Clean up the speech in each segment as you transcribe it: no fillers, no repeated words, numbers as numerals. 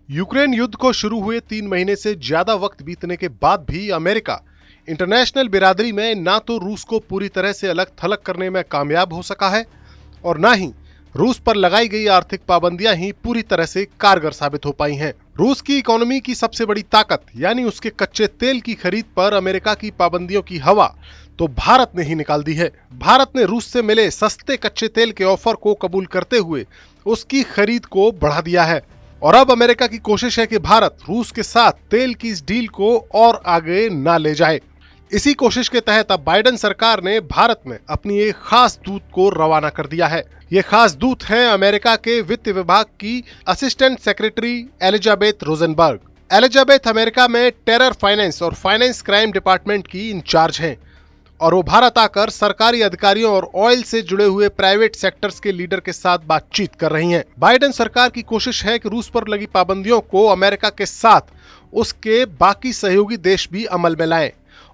Ukraine युद्ध को शुरू हुए 3 महीने से ज्यादा वक्त बीतने के बाद भी अमेरिका इंटरनेशनल बिरादरी में ना तो रूस को पूरी तरह से अलग थलग करने में कामयाब हो सका है और ना ही रूस पर लगाई गई आर्थिक पाबंदियां ही पूरी तरह से कारगर साबित हो पाई हैं। रूस की इकोनॉमी की सबसे बड़ी ताकत यानी उसके कच्चे तेल की खरीद पर अमेरिका की पाबंदियों की हवा तो भारत ने ही निकाल दी है। भारत ने रूस से मिले सस्ते कच्चे तेल के ऑफर को कबूल करते हुए उसकी खरीद को बढ़ा दिया है और अब अमेरिका की कोशिश है कि भारत रूस के साथ तेल की इस डील को और आगे ना ले जाए। इसी कोशिश के तहत अब बाइडेन सरकार ने भारत में अपनी एक खास दूत को रवाना कर दिया है। ये खास दूत हैं अमेरिका के वित्त विभाग की assistant secretary Elizabeth Rosenberg. Elizabeth America में टेरर फाइनेंस और फाइनेंस क्राइम डिपार्टमेंट की इंचार्ज हैं और वो भारत आकर सरकारी अधिकारियों और ऑयल से जुड़े हुए प्राइवेट सेक्टर्स के लीडर के साथ बातचीत कर रही हैं। बाइडेन सरकार की कोशिश है कि रूस पर लगी पाबंदियों को अमेरिका के साथ उसके बाकी सहयोगी देश भी अमल में लाएं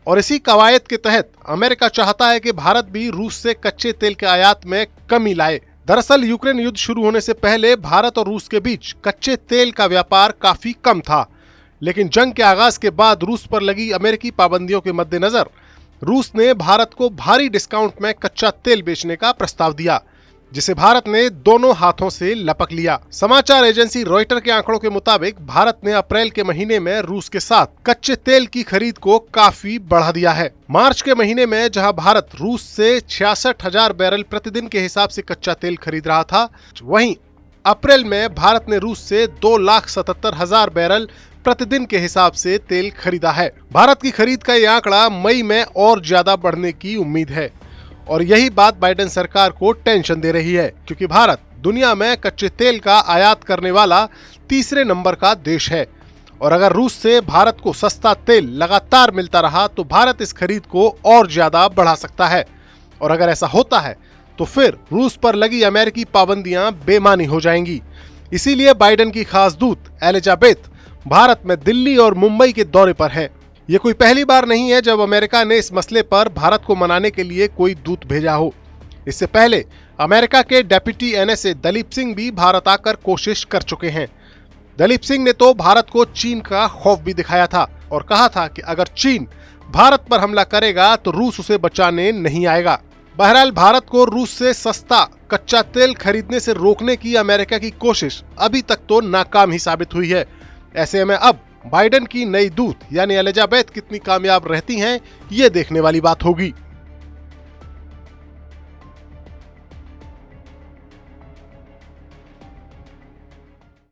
और इसी कवायद के तहत अमेरिका चाहता है कि भारत भी रूस से कच्चे तेल के आयात में कमी लाए। दरअसल यूक्रेन युद्ध शुरू होने से पहले भारत और रूस के बीच कच्चे तेल का व्यापार काफी कम था, लेकिन जंग के आगाज के बाद रूस पर लगी अमेरिकी पाबंदियों के मद्देनजर रूस ने भारत को भारी डिस्काउंट में कच्चा तेल बेचने का प्रस्ताव दिया, जिसे भारत ने दोनों हाथों से लपक लिया। समाचार एजेंसी रॉयटर के आंकड़ों के मुताबिक भारत ने अप्रैल के महीने में रूस के साथ कच्चे तेल की खरीद को काफी बढ़ा दिया है। मार्च के महीने में जहां भारत रूस से 66,000 बैरल प्रतिदिन के हिसाब से कच्चा तेल खरीद रहा था, वहीं अप्रैल में भारत ने रूस से 2,77,000 बैरल प्रतिदिन के हिसाब से तेल खरीदा है। भारत की खरीद का यह आंकड़ा मई में और ज्यादा बढ़ने की उम्मीद है और यही बात बाइडेन सरकार को टेंशन दे रही है, क्योंकि भारत दुनिया में कच्चे तेल का आयात करने वाला तीसरे नंबर का देश है और अगर रूस से भारत को सस्ता तेल लगातार मिलता रहा तो भारत इस खरीद को और ज्यादा बढ़ा सकता है और अगर ऐसा होता है तो फिर रूस पर लगी अमेरिकी पाबंदियां बेमानी हो जाएंगी। इसीलिए बाइडेन की खास दूत एलिजाबेथ भारत में दिल्ली और मुंबई के दौरे पर है। ये कोई पहली बार नहीं है जब अमेरिका ने इस मसले पर भारत को मनाने के लिए कोई दूत भेजा हो। इससे पहले अमेरिका के डेप्यूटी एनएसए दलीप सिंह भी भारत आकर कोशिश कर चुके हैं। दलीप सिंह ने तो भारत को चीन का खौफ भी दिखाया था और कहा था कि अगर चीन भारत पर हमला करेगा तो रूस उसे बचाने नहीं आएगा। बहरहाल भारत को रूस से सस्ता कच्चा तेल खरीदने से रोकने की अमेरिका की कोशिश अभी तक तो नाकाम ही साबित हुई है। ऐसे में अब बाइडेन की नई दूत यानी एलिजाबेथ कितनी कामयाब रहती हैं, ये देखने वाली बात होगी।